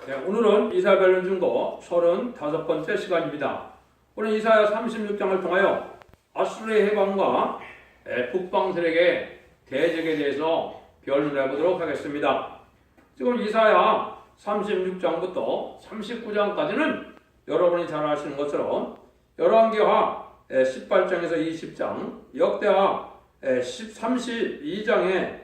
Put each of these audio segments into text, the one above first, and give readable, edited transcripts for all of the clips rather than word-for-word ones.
네, 오늘은 이사벨론 중거 35번째 시간입니다. 오늘 이사야 36장을 통하여 아수르의 해방과 북방 세력의 대적에 대해서 변론해 보도록 하겠습니다. 지금 이사야 36장부터 39장까지는 여러분이 잘 아시는 것처럼 열왕기하 18장에서 20장, 역대하 32장에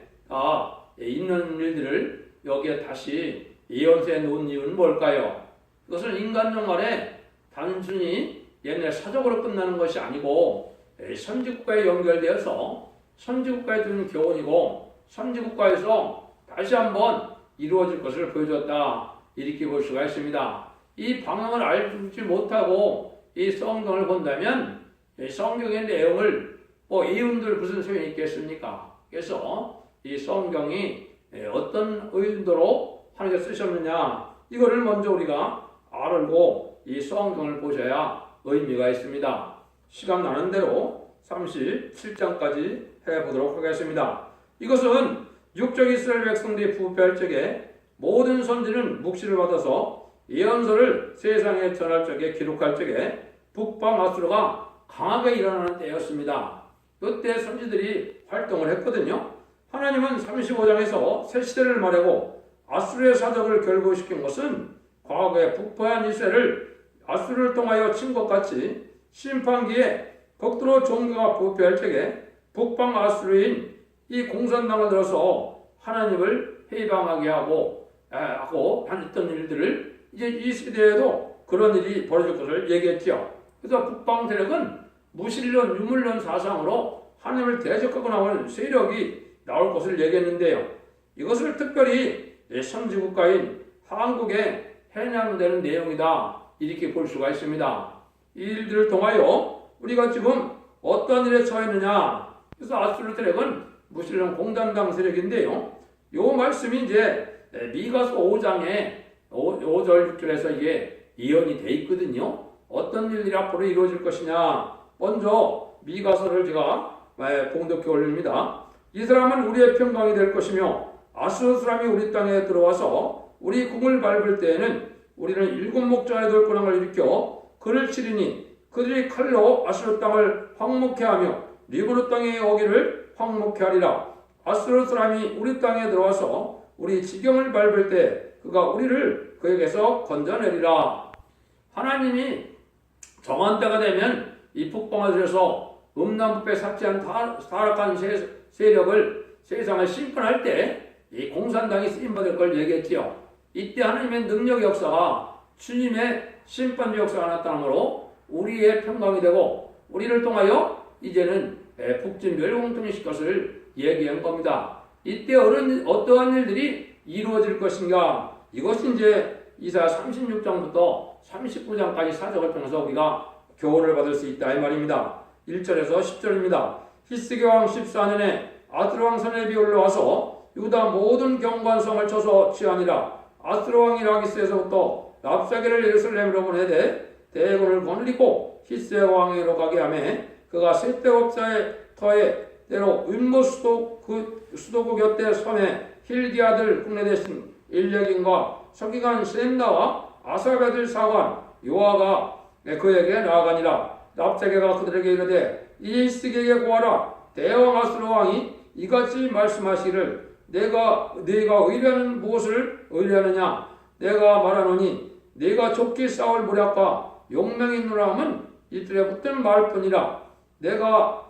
있는 일들을 여기에 다시 예언서에 놓은 이유는 뭘까요? 그것은 인간적 말에 단순히 옛날 사적으로 끝나는 것이 아니고 선지국가에 연결되어서 선지국가에 두는 교훈이고 선지국가에서 다시 한번 이루어질 것을 보여줬다, 이렇게 볼 수가 있습니다. 이 방향을 알지 못하고 이 성경을 본다면 성경의 내용을 이윤들 무슨 소용이 있겠습니까? 그래서 이 성경이 어떤 의도로 하나님께 쓰셨느냐, 이거를 먼저 우리가 알고 이 성경을 보셔야 의미가 있습니다. 시간 나는 대로 37장까지 해보도록 하겠습니다. 이것은 육적 이스라엘 백성들이 부패할 적에 모든 선지는 묵시를 받아서 예언서를 세상에 전할 적에 기록할 적에 북방 아수르가 강하게 일어나는 때였습니다. 그때 선지들이 활동을 했거든요. 하나님은 35장에서 새 시대를 말하고 아수르의 사적을 결부시킨 것은 과거에 부패한 이스라엘을 아수르를 통하여 친 것 같이 심판기에 극도로 종교가 부패할 적에 북방 아수르인 이 공산당을 들어서 하나님을 해방하게 하고 했던 일들을 이제 이 시대에도 그런 일이 벌어질 것을 얘기했죠. 그래서 북방 세력은 무신론, 유물론 사상으로 하나님을 대적하고 나오는 세력이 나올 것을 얘기했는데요. 이것을 특별히 선지국가인 한국에 해당되는 내용이다, 이렇게 볼 수가 있습니다. 이 일들을 통하여 우리가 지금 어떤 일에 처했느냐, 그래서 아수르 세력은 무신론 공산당 세력인데요. 이 말씀이 이제 미가서 5장에 5절 6절에서 이게 예언이 돼 있거든요. 어떤 일들이 앞으로 이루어질 것이냐, 먼저 미가서를 제가 봉독해 올립니다. 이 사람은 우리의 평강이 될 것이며 아수르 사람이 우리 땅에 들어와서 우리 궁을 밟을 때에는 우리는 일곱 목자의 돌고랑을 일으켜 그를 치리니 그들이 칼로 아수르 땅을 황목해 하며 리브노 땅의 어기를 황목해 하리라. 아수르 사람이 우리 땅에 들어와서 우리 지경을 밟을 때 그가 우리를 그에게서 건져내리라. 하나님이 정한 때가 되면 이 북방아수르에서 음란부패 삭제한 타락한 세력을 세상을 심판할 때 이 공산당이 쓰임받을 걸 얘기했지요. 이때 하나님의 능력 역사가 주님의 심판주 역사가 나타나므로 우리의 평강이 되고 우리를 통하여 이제는 북진 멸공통일 것을 얘기한 겁니다. 이때 어떠한 일들이 이루어질 것인가, 이것이 이제 이사야 36장부터 39장까지 사적을 통해서 우리가 교훈을 받을 수 있다, 이 말입니다. 1절에서 10절입니다. 히스기 왕 14년에 아수르 왕 서렙이 올라와서 유다 모든 경관성을 쳐서 취하니라. 아수르 왕이 라기스에서부터 랍사게를 예루살렘으로 보내되 대군을 거느리고 히스기 왕에게로 가게 하며 그가 셋대업자의 터에 때로 윈모 수도국 곁에 섬에 힐기 아들 국내 대신 일력인과 서기관 셈나와 아삽 아들 사관 요아가 그에게 나아가니라. 랍사게가 그들에게 이르되 이 히스기에게 고하라. 대왕 아수르 왕이 이같이 말씀하시기를 내가 의뢰하는 무엇을 의뢰하느냐. 내가 말하노니 내가 좁기 싸울 무력과 용맹이 있노라 함은 이들에 붙든 말뿐이라. 내가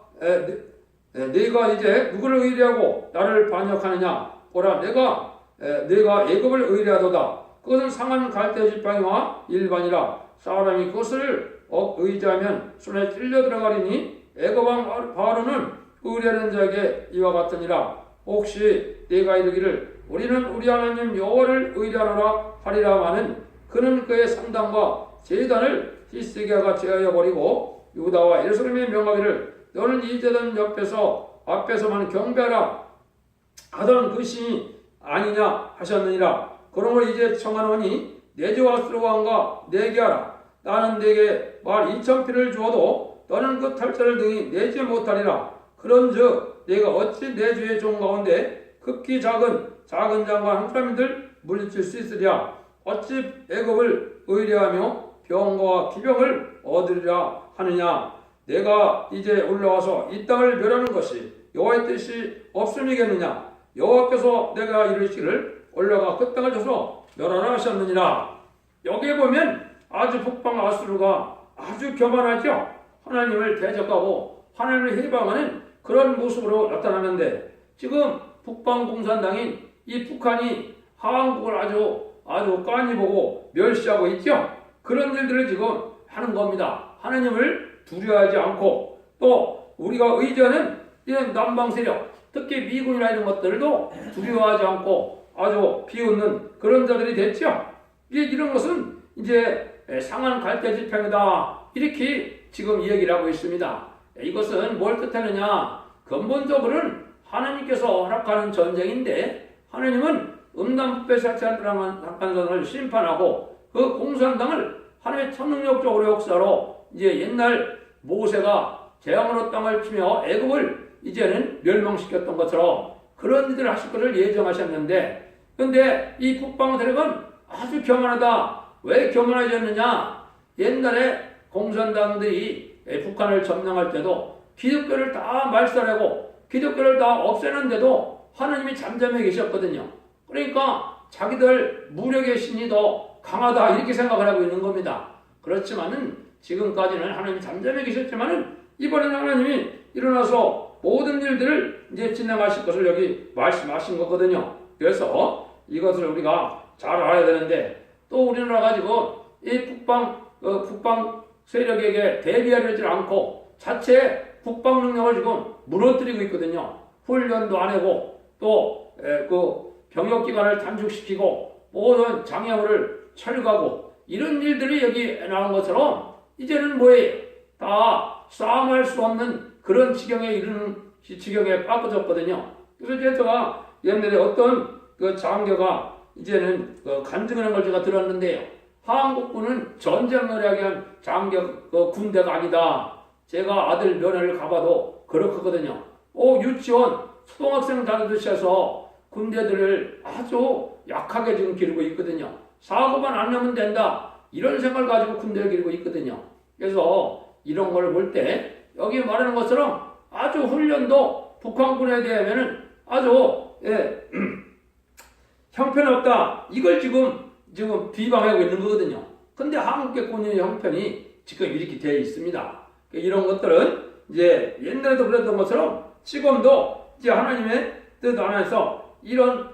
이제 누구를 의뢰하고 나를 반역하느냐. 보라, 내가 애굽을 의뢰하도다. 그것은 상한 갈대 지팡이와 일반이라. 사람이 그것을 의지하면 손에 찔려 들어가리니 애굽 왕 바로는 의뢰하는 자에게 이와 같으니라. 혹시 내가 이르기를 우리는 우리 하나님 여호와를 의뢰하노라 하리라 하는 그는 그의 상당과 제단을 히스기야가 제하여 버리고 유다와 예루살렘에 명하기를 너는 이 제단 앞에서만 경배하라 하던 그 신이 아니냐 하셨느니라. 그러므로 이제 청하노니 내주 아수르 왕과 내게 하라. 나는 내게 말 2,000피를 주어도 너는 그 탈자를 등이 내지 못하리라. 그런즉 내가 어찌 내 주의 종 가운데 극히 작은 장과 한 사람들 물리칠 수 있으랴. 어찌 애굽을 의뢰하며 병과 기병을 얻으리라 하느냐. 내가 이제 올라와서 이 땅을 멸하는 것이 여호와의 뜻이 없음이겠느냐. 여호와께서 내가 이르시기를 올라가 그 땅을 쳐서 멸하라 하셨느니라. 여기에 보면 아주 북방 아수르가 아주 교만하죠. 하나님을 대적하고 하나님을 해방하는 그런 모습으로 나타나는데, 지금 북방 공산당인 이 북한이 한국을 아주 빤히 보고 멸시하고 있죠. 그런 일들을 지금 하는 겁니다. 하나님을 두려워하지 않고, 또 우리가 의지하는 이런 남방 세력, 특히 미군이나 이런 것들도 두려워하지 않고 아주 비웃는 그런 자들이 됐죠. 이런 것은 이제 상한 갈대 집행이다, 이렇게 지금 얘기를 하고 있습니다. 이것은 뭘 뜻하느냐? 근본적으로는 하나님께서 허락하는 전쟁인데, 하나님은 음란부패 사건을 심판하고 그 공산당을 하나님의 천능력적으로 역사로 이제 옛날 모세가 재앙으로 땅을 치며 애굽을 이제는 멸망시켰던 것처럼 그런 일들을 하실 것을 예정하셨는데, 그런데 이 북방 세력은 아주 교만하다. 왜 교만해졌느냐? 옛날에 공산당들이 북한을 점령할 때도 기독교를 다 말살하고 기독교를 다 없애는데도 하나님이 잠잠해 계셨거든요. 그러니까 자기들 무력의 신이 더 강하다, 이렇게 생각을 하고 있는 겁니다. 그렇지만은 지금까지는 하나님이 잠잠해 계셨지만은 이번에는 하나님이 일어나서 모든 일들을 이제 진행하실 것을 여기 말씀하신 거거든요. 그래서 이것을 우리가 잘 알아야 되는데, 또 우리나라가 지금 이 북방 세력에게 대비하지 않고 자체 국방 능력을 지금 무너뜨리고 있거든요. 훈련도 안 하고 또 그 병역 기간을 단축시키고 모든 장애물을 철거하고 이런 일들이 여기 나온 것처럼 이제는 뭐예요? 다 싸움할 수 없는 그런 지경에 이르는 지경에 빠져졌거든요. 그래서 제가 옛날에 어떤 그 장교가 이제는 간증하는 걸 제가 들었는데요. 한국군은 전쟁을 하게 한 군대가 아니다. 제가 아들 면회를 가봐도 그렇거든요. 유치원, 초등학생 다니듯이 해서 군대들을 아주 약하게 지금 기르고 있거든요. 사고만 안 나면 된다, 이런 생각을 가지고 군대를 기르고 있거든요. 그래서 이런 걸 볼 때 여기 말하는 것처럼 아주 훈련도 북한군에 대하면은 아주 형편없다, 이걸 지금 비방하고 있는 거거든요. 근데 한국의 군인의 형편이 지금 이렇게 되어 있습니다. 이런 것들은 이제 옛날에도 그랬던 것처럼 지금도 이제 하나님의 뜻 안에서 이런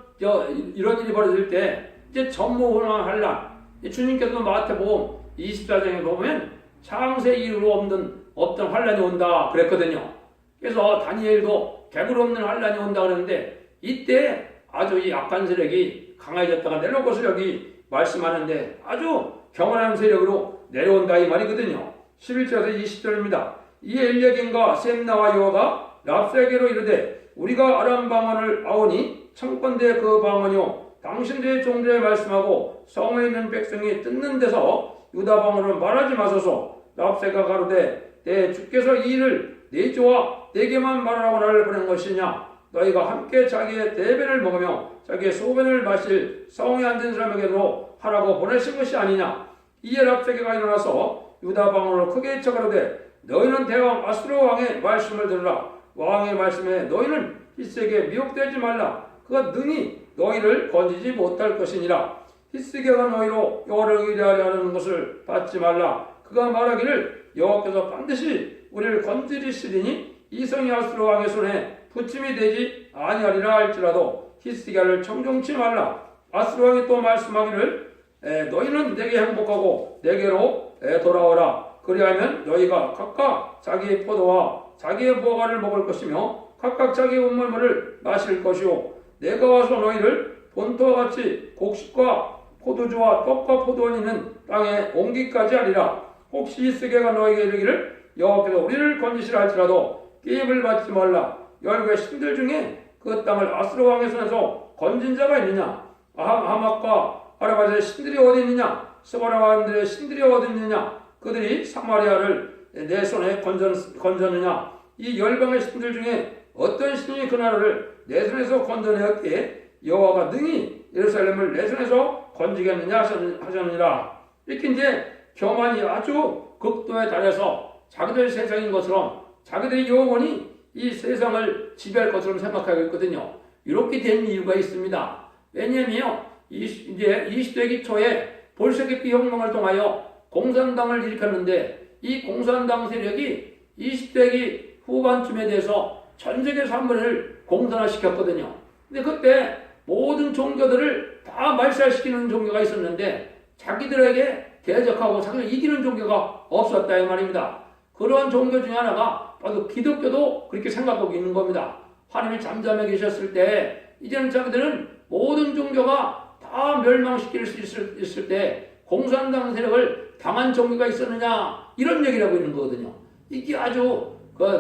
일이 벌어질 때 이제 전무후무한 환란, 주님께서 마태복음 24장에 보면 창세 이후로 없던 환란이 온다 그랬거든요. 그래서 다니엘도 개굴 없는 환란이 온다 그랬는데, 이때 아주 이 악한 세력이 강해졌다가 내려올 것을 여기 말씀하는데 아주 경건한 세력으로 내려온다, 이 말이거든요. 11절에서 20절입니다. 이에 엘리야김과 셈나와 여호와가 랍사게로 이르되, 우리가 아람 방언을 아오니 청건대 그 방언이요 당신들의 종들의 말씀하고 성에 있는 백성이 듣는 데서 유다 방언을 말하지 마소서. 랍사가 가로되, 내 주께서 이 일을 네 조와 내게만 말하라고 나를 보낸 것이냐? 너희가 함께 자기의 대변을 먹으며 자기의 소변을 마실 성에 앉은 사람에게도 하라고 보내신 것이 아니냐? 이에 랍사게가 일어나서 유다 방언으로 크게 쳐가로되, 너희는 대왕 아수르 왕의 말씀을 들으라. 왕의 말씀에 너희는 히스기야에게 미혹되지 말라. 그가 능히 너희를 건지지 못할 것이니라. 히스기야가 너희로 여호와를 의뢰하려 하는 것을 받지 말라. 그가 말하기를, 여호와께서 반드시 우리를 건지리시리니 이 성이 아수르 왕의 손에 부침이 되지 아니하리라 할지라도 히스기야를 청종치 말라. 아수르 왕이 또 말씀하기를, 너희는 내게 행복하고 내게로 돌아오라. 그리하면 너희가 각각 자기의 포도와 자기의 무화과를 먹을 것이며 각각 자기의 운물물을 마실 것이요 내가 와서 너희를 본토와 같이 곡식과 포도주와 떡과 포도원이 있는 땅에 옮기까지 하리라. 혹시 히스기야가 너희에게 이르기를, 여호와께서 우리를 건지시라 할지라도 게임을 받지 말라. 열국의 신들 중에 그 땅을 아수르 왕의 손에서 건진 자가 있느냐? 하막과 아라바의 신들이 어디 있느냐? 스바라 왕들의 신들이 어디 있느냐? 그들이 사마리아를 내 손에 건졌느냐? 이 열방의 신들 중에 어떤 신이 그 나라를 내 손에서 건져내었기에 여호와가 능히 예루살렘을 내 손에서 건지겠느냐 하셨느니라. 이렇게 이제 교만이 아주 극도에 달해서 자기들 세상인 것처럼 자기들의 영혼이 이 세상을 지배할 것처럼 생각하고 있거든요. 이렇게 된 이유가 있습니다. 왜냐하면 이제 20세기 초에 볼셰비키 혁명을 통하여 공산당을 일으켰는데 이 공산당 세력이 20세기 후반쯤에 대해서 전 세계 산물을 공산화시켰거든요. 근데 그때 모든 종교들을 다 말살시키는 종교가 있었는데 자기들에게 대적하고 자기를 이기는 종교가 없었다 이 말입니다. 그런 종교 중에 하나가 바로 기독교도 그렇게 생각하고 있는 겁니다. 하나님이 잠잠해 계셨을 때 이제는 자기들은 모든 종교가 다 멸망시킬 수 있을 때 공산당 세력을 당한 종교가 있었느냐 이런 얘기를 하고 있는 거거든요. 이게 아주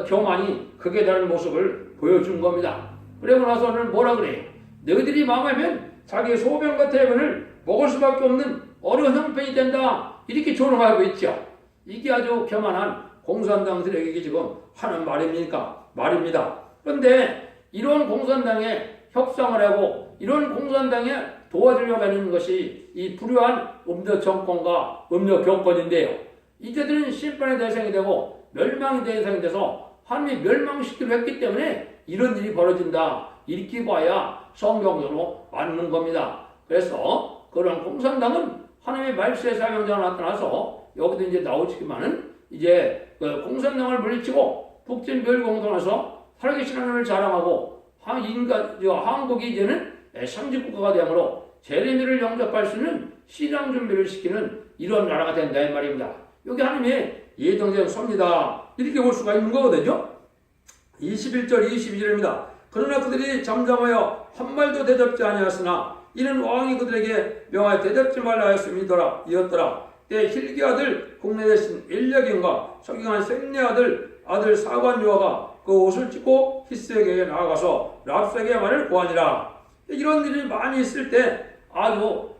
교만이 극에 달한 모습을 보여준 겁니다. 그리고 나서는 뭐라 그래요? 너희들이 망하면 자기의 소변과 대변을 먹을 수밖에 없는 어려운 형편이 된다. 이렇게 조롱하고 있죠. 이게 아주 교만한 공산당 세력에게 지금 하는 말입니다. 그런데 이런 공산당에 협상을 하고 이런 공산당에 도와주려고 하는 것이 이 불우한 음력 정권과 음력 교권인데요. 이제들은 심판의 대상이 되고 멸망의 대상이 돼서 하나님이 멸망시키려 했기 때문에 이런 일이 벌어진다. 이렇게 봐야 성경적으로 맞는 겁니다. 그래서 그런 공산당은 하나님의 말세의 사명자가 나타나서 여기도 이제 나오지만은 이제 공산당을 물리치고 북진 멸공동에서 살아계신 하나님을 자랑하고 한국이 이제는 상직국가가 되므로 제레미를 영접할 수 있는 신앙 준비를 시키는 이런 나라가 된다 이 말입니다. 여기 하나님의 예정된 섭니다. 이렇게 볼 수가 있는 거거든요. 21절 22절입니다. 그러나 그들이 잠잠하여 한 말도 대접지 아니하였으나 이는 왕이 그들에게 명하여 대접지 말라 하였음이더라 이었더라. 때 힐기 아들 국내 대신 엘야긴과 서기관 셈네 아들 사관 요아가 그 옷을 찢고 히스에게 나아가서 랍사게의 말을 고하니라. 이런 일이 많이 있을 때 아주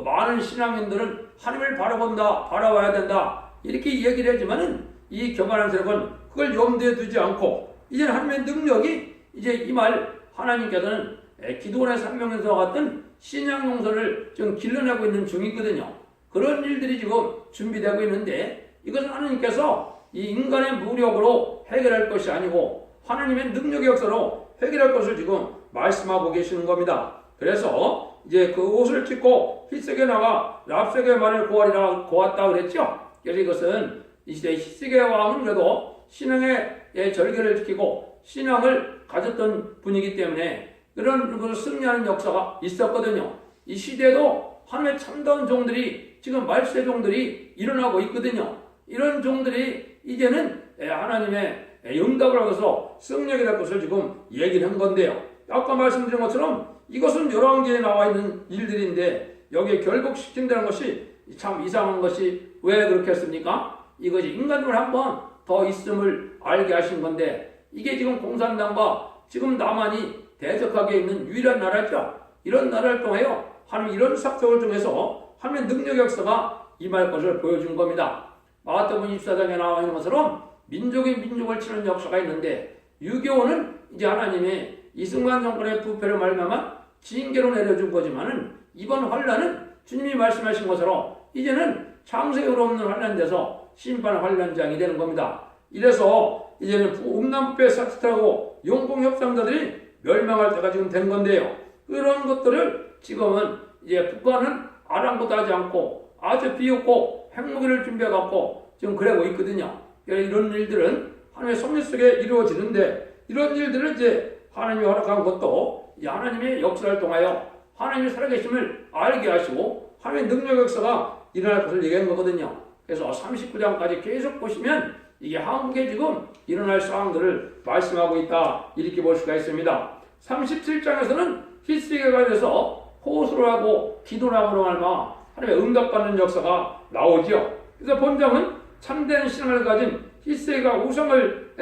많은 신앙인들은 하나님을 바라봐야 된다 이렇게 얘기를 하지만은 이 교만한 세력은 그걸 염두에 두지 않고 이제 하나님의 능력이 이제 이 말 하나님께서는 기도원의 산명에서와 같은 신앙 용서를 지금 길러내고 있는 중이거든요. 그런 일들이 지금 준비되고 있는데 이것은 하나님께서 이 인간의 무력으로 해결할 것이 아니고 하나님의 능력의 역사로 해결할 것을 지금 말씀하고 계시는 겁니다. 그래서 이제 그 옷을 찢고 히스기야 나가 랍사게의 말을 고았다 그랬죠. 그래서 이것은 이 시대 히스기야 왕은 그래도 신앙의 절개를 지키고 신앙을 가졌던 분이기 때문에 그런 승리하는 역사가 있었거든요. 이 시대도 하나님의 참다운 종들이 지금 말세 종들이 일어나고 있거든요. 이런 종들이 이제는 하나님의 응답을 하고서 승리하게 될 것을 지금 얘기를 한 건데요. 아까 말씀드린 것처럼 이것은 열왕기에 나와 있는 일들인데 여기에 결국시킨다는 것이 참 이상한 것이 왜 그렇게 했습니까? 이것이 인간을 한번 더 있음을 알게 하신 건데 이게 지금 공산당과 지금 남한이 대적하게 있는 유일한 나라죠. 이런 나라를 통하여 하나님 이런 사건을 통해서 하나님의 능력 역사가 임할 것을 보여준 겁니다. 마태복음 24장에 나와 있는 것처럼 민족이 민족을 치는 역사가 있는데 유교는 이제 하나님의 이승만 정권의 부패를 말미암아 징계로 내려준 거지만은 이번 환란은 주님이 말씀하신 것처럼 이제는 창세기로 없는 환란돼서 심판의 환란장이 되는 겁니다. 이래서 이제는 음란부패 사태하고 용공협상자들이 멸망할 때가 지금 된 건데요. 그런 것들을 지금은 이제 북한은 아랑곳도 하지 않고 아주 비웃고 핵무기를 준비해갖고 지금 그러고 있거든요. 이런 일들은 하나님의 섭리 속에 이루어지는데 이런 일들을 이제 하나님이 허락한 것도 하나님의 역사를 통하여 하나님의 살아계심을 알게 하시고 하나님의 능력 역사가 일어날 것을 얘기한 거거든요. 그래서 39장까지 계속 보시면 이게 한국에 지금 일어날 상황들을 말씀하고 있다 이렇게 볼 수가 있습니다. 37장에서는 히스기야에 관해서 호소를 하고 기도를 함으로 말미암아 하나님의 응답받는 역사가 나오죠. 그래서 본장은 참된 신앙을 가진 히스기야가 우상을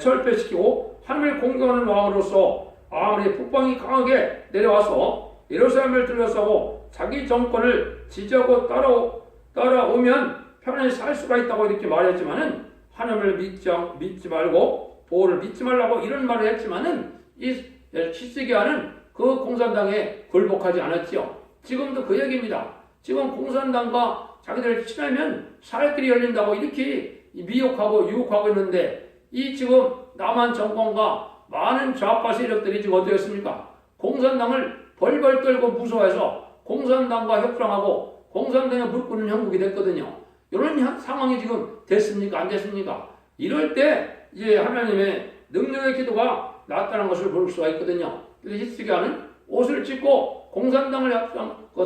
철폐시키고 하나님을 공경하는 왕으로서 아무리 북방이 강하게 내려와서 예루살렘을 둘러싸고 자기 정권을 지지하고 따라오면 편안히 살 수가 있다고 이렇게 말했지만은 하나님을 믿지 말고 보호를 믿지 말라고 이런 말을 했지만은 이 히스기야는 그 공산당에 굴복하지 않았죠. 지금도 그 얘기입니다. 지금 공산당과 자기들 친하면 살길이 열린다고 이렇게 미혹하고 유혹하고 있는데 이 지금 남한 정권과 많은 좌파 세력들이 지금 어떻겠습니까? 공산당을 벌벌 떨고 무서워해서 공산당과 협상하고 공산당에 무릎 꿇는 형국이 됐거든요. 이런 상황이 지금 됐습니까? 안 됐습니까? 이럴 때 이제 하나님의 능력의 기도가 나타난 것을 볼 수가 있거든요. 그래서 히스기야는 옷을 찢고 공산당을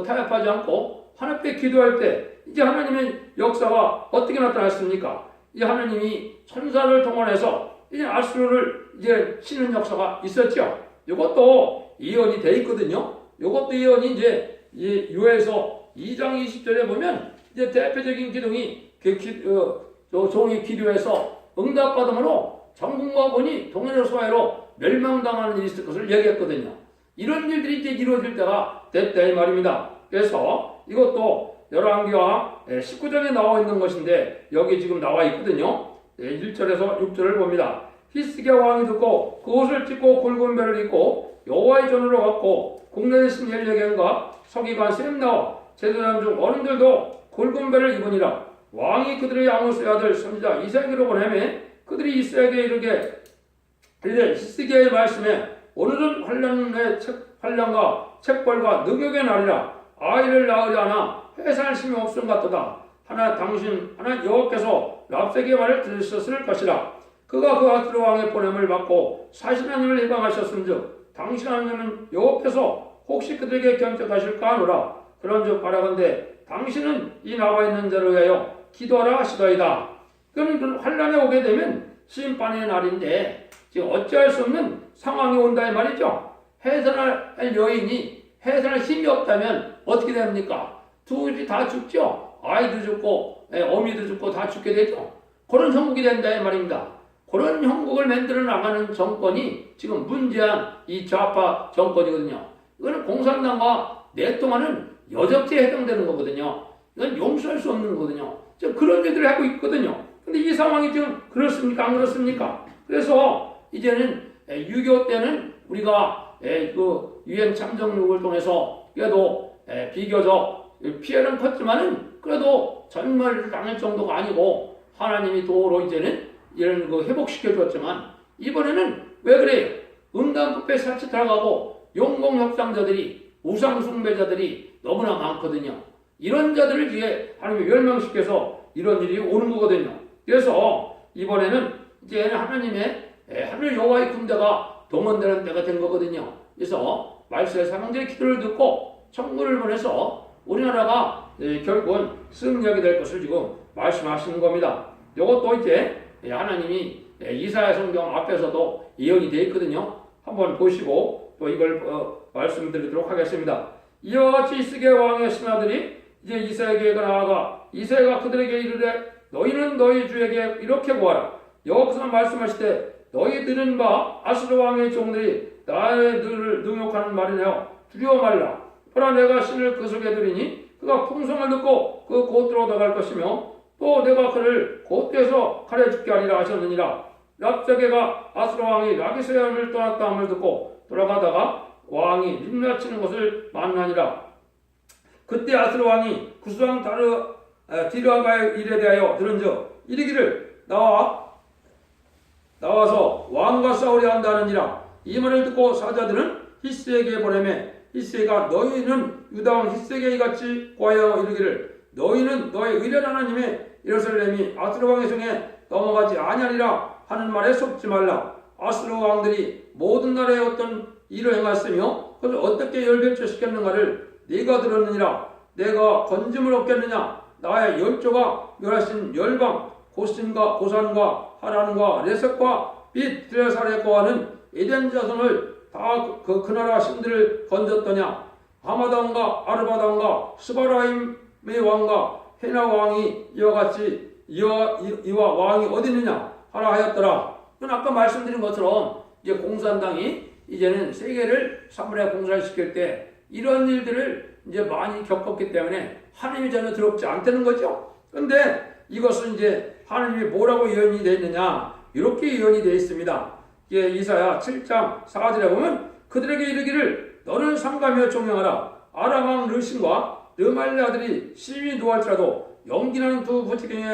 타협하지 않고 하나님 앞에 기도할 때 이제 하나님의 역사가 어떻게 나타났습니까? 이제 하나님이 천사를 동원해서 이제 아수르를 이제 치는 역사가 있었죠. 이것도 예언이 돼 있거든요. 이것도 예언이 이제 요에서 2장 20절에 보면 이제 대표적인 기둥이 종이 기도해서 응답받음으로 정군과 본이 동해로 소해로 멸망당하는 일이 있을 것을 얘기했거든요. 이런 일들이 이제 이루어질 때가 됐다 이 말입니다. 그래서 이것도 열왕기와 19장에 나와 있는 것인데 여기 지금 나와 있거든요. 1절에서 6절을 봅니다. 히스기야 왕이 듣고 그 옷을 찢고 굵은 배를 입고 여호와의 전으로 갔고 국내에 있은 열여경과 서기관 셈 나와 제사장 중 어른들도 굵은 배를 입으니라. 왕이 그들의 아모스의 아들 선지자 이사야에게로 보내매 그들이 이사야에게 이르게 히스기야의 말씀에 오늘은 환난과 책벌과 능욕의 날이라. 아이를 낳으려 하나 회사할 힘이 없음 같도다. 하나 여호와께서 랍색의 말을 들으셨을 것이라. 그가 그 아수르 왕의 보냄을 받고 40년을 해방하셨은즉 당신 하나님은 여호와께서 혹시 그들에게 견책하실까 하노라. 그런즉 바라건대 당신은 이 나와 있는 자를 위하여 기도하라 하시더이다. 그는 환란에 오게 되면 심판의 날인데 지금 어찌할 수 없는 상황이 온다 이 말이죠. 해산할 여인이 해산할 힘이 없다면 어떻게 됩니까? 둘이 다 죽죠. 아이도 죽고 어미도 죽고 다 죽게 되죠. 그런 형국이 된다 이 말입니다. 그런 형국을 만들어 나가는 정권이 지금 문재한 이 좌파 정권이거든요. 이거는 공산당과 내통하는 여적죄에 해당되는 거거든요. 이건 용서할 수 없는 거거든요. 지금 그런 일들을 하고 있거든요. 근데 이 상황이 지금 그렇습니까? 안 그렇습니까? 그래서 이제는 6.25 때는 우리가 그 유엔 참정육을 통해서 그래도 비교적 피해는 컸지만은 그래도 전멸을 당할 정도가 아니고 하나님이 도로 이제는 이런 거 회복시켜 줬지만 이번에는 왜 그래요? 음란부패 사치 들어가고 용공협상자들이 우상숭배자들이 너무나 많거든요. 이런 자들을 이제 하나님이 멸망시켜서 이런 일이 오는 거거든요. 그래서 이번에는 이제 하나님의 하늘 여호와의 군대가 동원되는 때가 된 거거든요. 그래서 말세의 사명자의 기도를 듣고 천군을 보내서 우리나라가 결국은 승리하게 될 것을 지금 말씀하시는 겁니다. 이것도 이제 하나님이 이사야 성경 앞에서도 예언이 되어 있거든요. 한번 보시고 또 이걸 말씀드리도록 하겠습니다. 이와 같이 히스기야 왕의 신하들이 이제 이사야에게 나아가 이사야가 그들에게 이르되 너희는 너희 주에게 이렇게 구하라. 여호와께서 말씀하시되 너희 들은 바 아수르 왕의 종들이 나의 너를 능욕하는 말이네요. 두려워 말라. 보라 내가 신을 그 속에 두리니 그가 풍성을 듣고 그 곧들어 나갈 것이며 또 내가 그를 곧대서 칼에 죽게 하리라 하셨느니라. 랍사게가 아수르 왕이 라기스야를 떠났다 함을 듣고 돌아가다가 왕이 림라치는 것을 만나니라. 그때 아수르 왕이 구수왕 디르아가의 일에 대하여 들은즉 이르기를 나와서 왕과 싸우려 한다느니라. 이 말을 듣고 사자들은 히스에게 보내매 히스가 너희는 유다왕 히스에게 같이 고하여 이르기를 너희는 너희 의련 하나님의 예루살렘이 아수르 왕의 손에 넘어가지 아니하리라 하는 말에 속지 말라. 아수르 왕들이 모든 나라에 어떤 일을 행했으며 그것을 어떻게 열변처시켰는가를 네가 들었느니라. 내가 건짐을 얻겠느냐. 나의 열조가 멸하신 열방 고산과 하란과 레색과 빛 드레사레과 하는 에덴 자손을 다 그 나라 신들을 건졌더냐. 하마다 왕과 아르바다 왕과 스바라임의 왕과 헤나 왕이 이와 같이 이와 왕이 어디 있느냐 하라 하였더라. 그건 아까 말씀드린 것처럼 이제 공산당이 이제는 세계를 사물에 공산시킬 때 이런 일들을 이제 많이 겪었기 때문에 하나님이 전혀 두렵지 않다는 거죠. 그런데 이것은 이제 하나님이 뭐라고 예언이 되어 있느냐 이렇게 예언이 되어 있습니다. 이사야 7장 4절에 보면 그들에게 이르기를 너는 삼가며 종영하라. 아람 왕 르신과 르말리 아들이 시위 노할지라도 연기나는 두 부직경이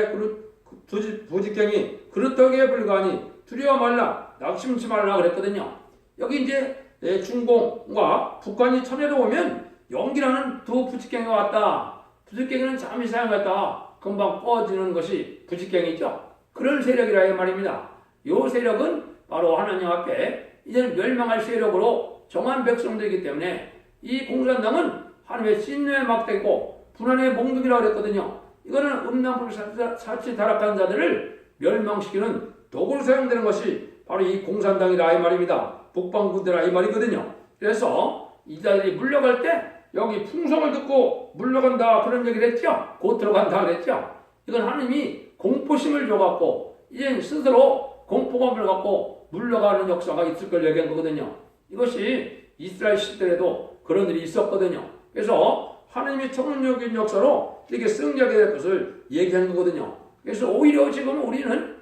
그릇떡이에 불과하니 두려워 말라, 낙심치 말라 그랬거든요. 여기 이제 중공과 북한이 천해로 오면 연기라는 두 부직경이 왔다. 부직경이는 잠시 사용했다. 금방 꺼지는 것이 부직경이죠. 그런 세력이라 이 말입니다. 이 세력은 바로 하나님 앞에 이제는 멸망할 세력으로 정한 백성들이기 때문에 이 공산당은 하나님의 진노의 막대고 분한의 몽둥이라고 그랬거든요. 이거는 음란물 사치 타락한 자들을 멸망시키는 도구로 사용되는 것이 바로 이 공산당이라 이 말입니다. 북방군대라 이 말이거든요. 그래서 이 자들이 물러갈 때 여기 풍성을 듣고 물러간다 그런 얘기를 했죠. 곧 들어간다 그랬죠. 이건 하나님이 공포심을 줘갖고 이제 스스로 공포감을 갖고 물러가는 역사가 있을 걸 얘기한 거거든요. 이것이 이스라엘 시대에도 그런 일이 있었거든요. 그래서 하나님이 천문적인 역사로 이렇게 승리하게 될 것을 얘기한 거거든요. 그래서 오히려 지금 우리는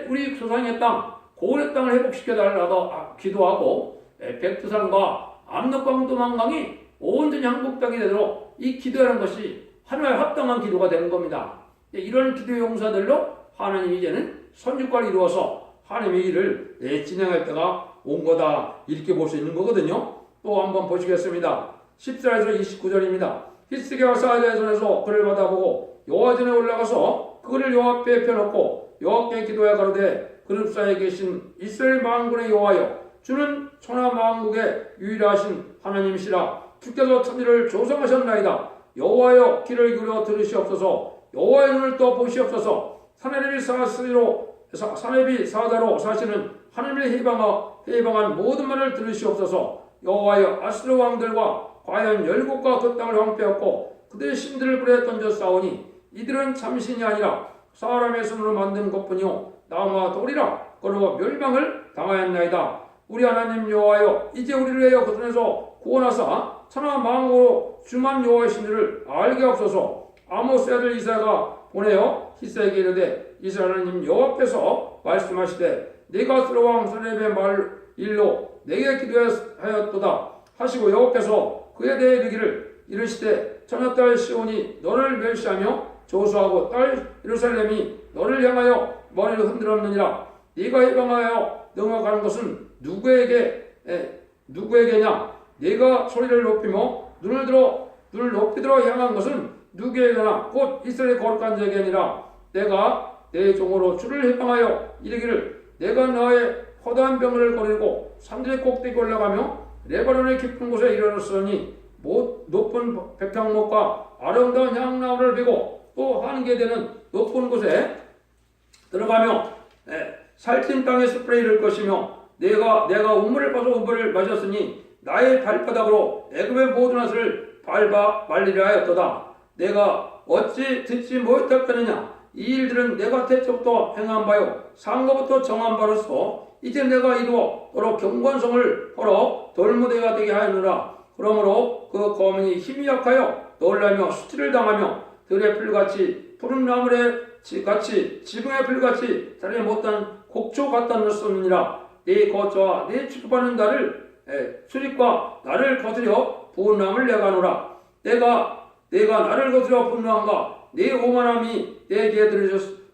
우리 조상의 땅, 고을의 땅을 회복시켜달라고 기도하고 백두산과 압록강 도만강이 온전히 한국 땅이 되도록 이 기도하는 것이 하나님의 합당한 기도가 되는 겁니다. 이런 기도의 용사들로 하나님이 이제는 선육과를 이루어서 하나님의 일을 진행할 때가 온 거다 이렇게 볼 수 있는 거거든요. 또 한번 보시겠습니다. 14에서 29절입니다. 히스기야가 사자의 손에서 그를 받아보고 여호와 전에 올라가서 그를 여호와 앞에 펴놓고 여호와께 기도하여 가로되 그룹 사이에 계신 이스라엘 만군의 여호와여 주는 천하 만국의 유일하신 하나님이시라. 주께서 천지를 조성하셨나이다. 여호와여 귀를 기울여 들으시옵소서. 여호와의 눈을 떠 보시옵소서. 사내비 사자로 사시는 하나님의 해방한 모든 말을 들으시옵소서. 여호와여 아스르 왕들과 과연 열국과 그 땅을 황폐하고 그들의 신들을 불에 던져 싸우니 이들은 참신이 아니라 사람의 손으로 만든 것뿐이요 나무와 돌이라. 그러고 멸망을 당하였나이다. 우리 하나님 여호와여 이제 우리를 내어 그 손에서 구원하사 천하 만국으로 주만 여호와의 신들을 알게 하옵소서. 아모스의 아들 이사야가 보내어 히스기야에게 이르되 이스라엘 하나님 여호와 앞에서 말씀하시되 네가 스로 왕 선렙의 말 일로 내게 기도하였도다 하시고 여호와께서 그에 대해 이르시되 처녀딸 시온이 너를 멸시하며 조소하고 딸 예루살렘이 너를 향하여 머리를 흔들었느니라. 네가 해방하여 넘어가는 것은 누구에게냐? 네가 소리를 높이며 눈을 높이 들어 향한 것은 누구에게나 곧 이스라엘 거룩한 자에게 아니라 내가 내 종으로 주를 해방하여 이르기를 내가 너의 허다한 병을 거리고 산들의 꼭대기 올라가며 레바논의 깊은 곳에 이르렀으니 높은 백향목과 아름다운 향나무를 베고 또 한계되는 높은 곳에 들어가며 살찐 땅의 숲을 이룰 것이며 내가 우물을 파서 우물을 마셨으니 나의 발바닥으로 애굽의 모든 것을 밟아 말리려 하였도다. 내가 어찌 듣지 못했겠느냐? 이 일들은 내가 태초부터 행한 바요 상거부터 정한 바로서 이제 내가 이루어 너로 경관성을 헐어 돌무대가 되게 하였노라. 그러므로 그 거민이 힘이 약하여 놀라며 수치를 당하며 들의 풀같이 푸른 나물의 같이 지붕의 풀같이 자리 못한 곡조 같다 넣었느니라. 네 거처와 네 출입하는 출입과 나를 거스려 분함을 내가노라. 내가 나를 거스려 분노한가? 네 오만함이 내 귀에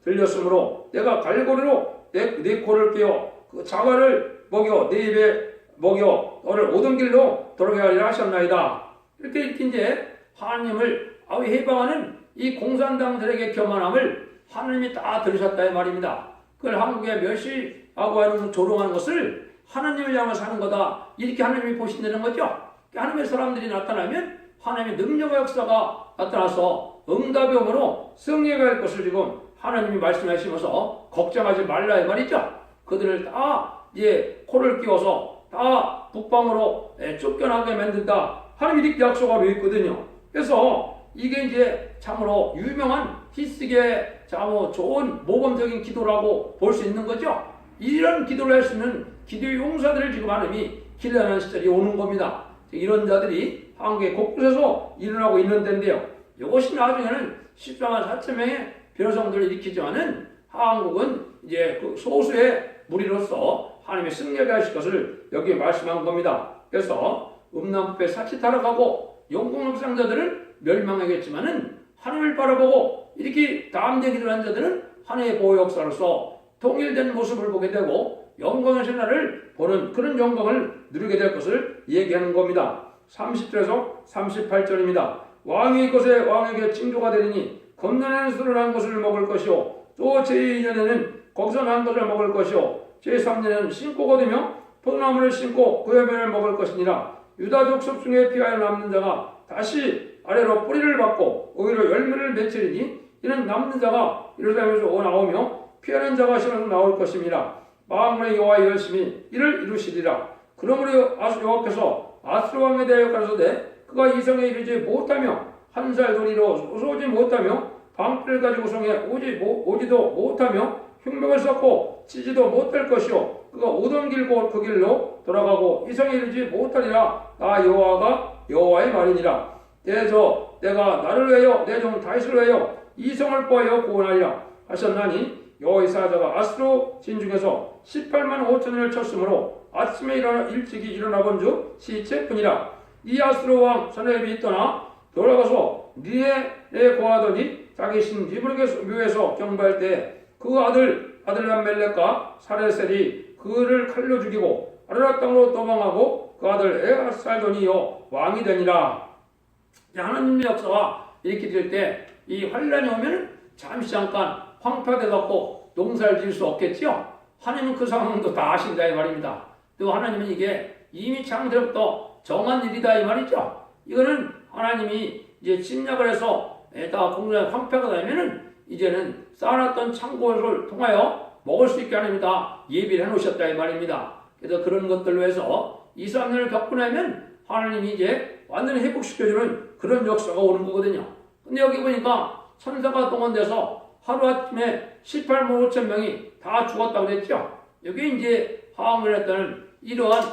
들렸으므로 내가 갈고리로 네 코를 깨어 그 자갈을 먹여 네 입에 먹여 너를 오던 길로 돌아가게 하리라 하셨나이다. 이렇게 이제 하나님을 해방하는 이 공산당들에게 교만함을 하나님이 다 들으셨다 이 말입니다. 그걸 한국에 멸시하고 하는 조롱하는 것을 하나님을 향해서 하는 거다 이렇게 하나님이 보신다는 거죠. 하나님의 사람들이 나타나면 하나님의 능력의 역사가 나타나서 응답이 오므로 승리가 할 것을 지금 하나님이 말씀하시면서 걱정하지 말라 이 말이죠. 그들을 다 이제 코를 끼워서 다 북방으로 쫓겨나게 만든다 하나님이 이렇게 약속하고 있거든요. 그래서 이게 이제 참으로 유명한 히스기야의 참 좋은 모범적인 기도라고 볼 수 있는 거죠. 이런 기도를 할 수 있는 기도의 용사들을 지금 하나님이 길러내는 시절이 오는 겁니다. 이런 자들이 한국의 곳곳에서 일어나고 있는 데인데요. 이것이 나중에는 14만 4천 명의 변호성들을 일으키지만은 한국은 이제 그 소수의 무리로서 하나님의 승리하게 하실 것을 여기에 말씀한 겁니다. 그래서 음란부패 사치 타락하고 영광업상자들은 멸망하겠지만은 하나님을 바라보고 이렇게 담대기를 한 자들은 하나님의 보호 역사로서 통일된 모습을 보게 되고 영광의 신화를 보는 그런 영광을 누리게 될 것을 얘기하는 겁니다. 30절에서 38절입니다. 왕이 이곳에 왕에게 징조가 되리니 검전에는 술을 한 것을 먹을 것이요 또 제2년에는 거기서 난 것을 먹을 것이요 제3년에는 신고 거두며 포도나무를 심고 그 열매를 먹을 것이니라. 유다족 섭중에 피하여 남는 자가 다시 아래로 뿌리를 받고 오히려 열매를 맺으리니 이는 남는 자가 예루살렘에서 나오며 피하는 자가 시간으로 나올 것입니다. 만군의 여호와의 열심히 이를 이루시리라. 그러므로 여호와께서 아수르 왕에 대하여 가라사대 그가 이성에 이르지 못하며 한 살 도리로 쏘지 못하며 방패를 가지고 성에 오지도 못하며 흉명을 쌓고 치지도 못할 것이요 그가 오던 길고 그 길로 돌아가고 이성에 이르지 못하리라. 나 여호와가 여호와의 말이니라. 대저 내가 나를 위하여 내 종 다윗을 위하여 이성을 보하여 구원하리라 하셨나니 여호와의 사자가 아수르 진중에서 18만 5천을 쳤으므로 아침에 일찍이 일어나 본즉 시체뿐이라. 이 아수르 왕 서네립이 떠나 돌아가서 니네에 거하더니 자기 신 리브르게 묘에서 경배할 때 그 아들람 멜렉과 사레셀이 그를 칼로 죽이고 아르라 땅으로 도망하고 그 아들 에아살돈이요 왕이 되니라. 하나님의 역사가 이렇게 될 때 이 환란이 오면 잠시 잠깐 황폐돼 갖고 농사를 지을 수 없겠지요. 하나님은 그 상황도 다 아신다 이 말입니다. 또 하나님은 이게 이미 창세부터 정한 일이다 이 말이죠. 이거는 하나님이 이제 침략을 해서 다 공중에 황폐가 되면은 이제는 쌓아놨던 창고를 통하여 먹을 수 있게 하나님이다 예비를 해놓으셨다 이 말입니다. 그래서 그런 것들로 해서 2~3년을 겪고 나면 하나님이 이제 완전히 회복시켜주는 그런 역사가 오는 거거든요. 근데 여기 보니까 천사가 동원돼서 하루아침에 18만 5천 명이 다 죽었다고 그랬죠. 여기 이제 하왕을 했다는 이러한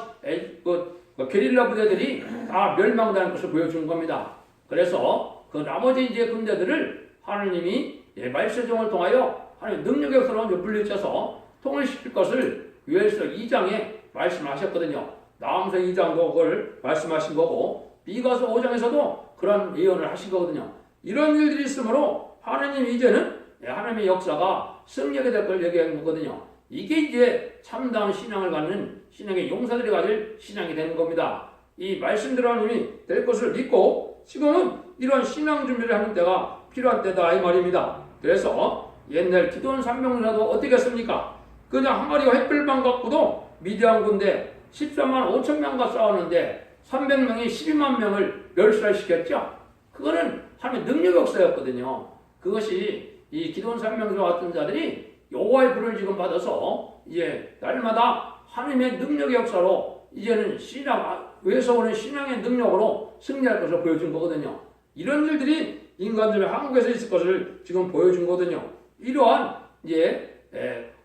게릴라 부대들이 다 멸망당할 것을 보여주는 겁니다. 그래서 그 나머지 이제 군대들을 하나님이 말세종을 통하여 하나님 능력의 역사로 물리쳐서 통일시킬 것을 요엘서 2장에 말씀하셨거든요. 나음서 2장도 그걸 말씀하신 거고 미가서 5장에서도 그런 예언을 하신 거거든요. 이런 일들이 있으므로 하나님이 이제는 하나님의 역사가 승리하게 될 걸 얘기하는 거거든요. 이게 이제 참다운 신앙을 갖는 신앙의 용사들이 가질 신앙이 되는 겁니다. 이 말씀대로 하나님이 될 것을 믿고 지금은 이런 신앙 준비를 하는 때가 필요한 때다 이 말입니다. 그래서 옛날 기도원 산병사도 어떻게 했습니까? 그냥 항아리와 햇불만 갖고도 미디안 군대 14만 5천 명과 싸웠는데 300명이 12만 명을 멸살시켰죠. 그거는 하나님의 능력 역사였거든요. 그것이 이 기도원 산병사 같은 자들이 여호와의 불을 지금 받아서 이제 날마다 하나님의 능력의 역사로 이제는 외에서 오는 신앙의 능력으로 승리할 것을 보여준 거거든요. 이런 일들이 인간들의 한국에서 있을 것을 지금 보여준 거거든요. 이러한 이제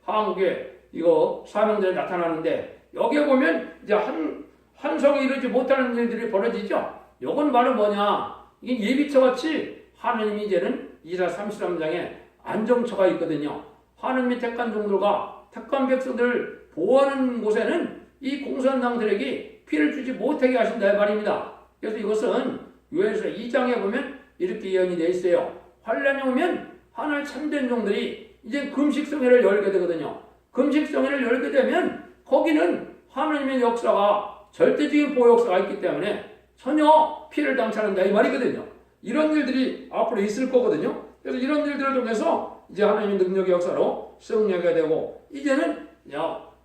한국에 이거 사명들이 나타나는데 여기에 보면 이제 한 성이 이루지 못하는 일들이 벌어지죠. 이건 바로 뭐냐? 이게 예비처같이 하나님이 이제는 이사 33장에 안정처가 있거든요. 하나님이 택한 종들과 택한 백성들을 보호하는 곳에는 이 공산당들에게 피해를 주지 못하게 하신다 이 말입니다. 그래서 이것은 요엘서 2장에 보면 이렇게 예언이 되어 있어요. 환란이 오면 하나의 참된 종들이 이제 금식성회를 열게 되거든요. 금식성회를 열게 되면 거기는 하나님의 역사가 절대적인 보호 역사가 있기 때문에 전혀 피해를 당치 않는다 이 말이거든요. 이런 일들이 앞으로 있을 거거든요. 그래서 이런 일들을 통해서 이제 하나님의 능력의 역사로 승리하게 되고 이제는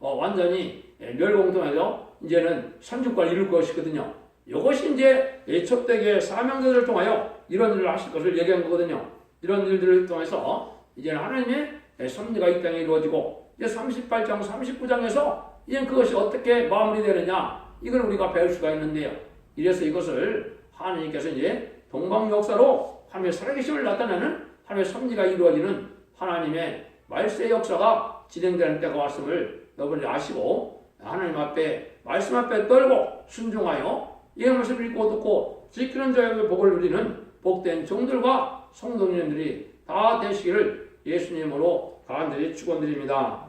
완전히 멸공통해서 이제는 선주권을 이룰 것이거든요. 이것이 이제 촛대기의 사명자들을 통하여 이런 일을 하실 것을 얘기한 거거든요. 이런 일들을 통해서 이제는 하나님의 섭리가 이 땅에 이루어지고 이제 38장, 39장에서 이제 그것이 어떻게 마무리되느냐 이걸 우리가 배울 수가 있는데요. 이래서 이것을 하나님께서 이제 동방 역사로 하나님의 살아계심을 나타내는 하나님의 섭리가 이루어지는 하나님의 말세의 역사가 진행되는 때가 왔음을 여러분이 아시고 하나님 앞에 말씀 앞에 떨고 순종하여 이 말씀을 읽고 듣고 지키는 자에게 복을 누리는 복된 종들과 성도님들이 다 되시기를 예수님으로 간절히 축원드립니다.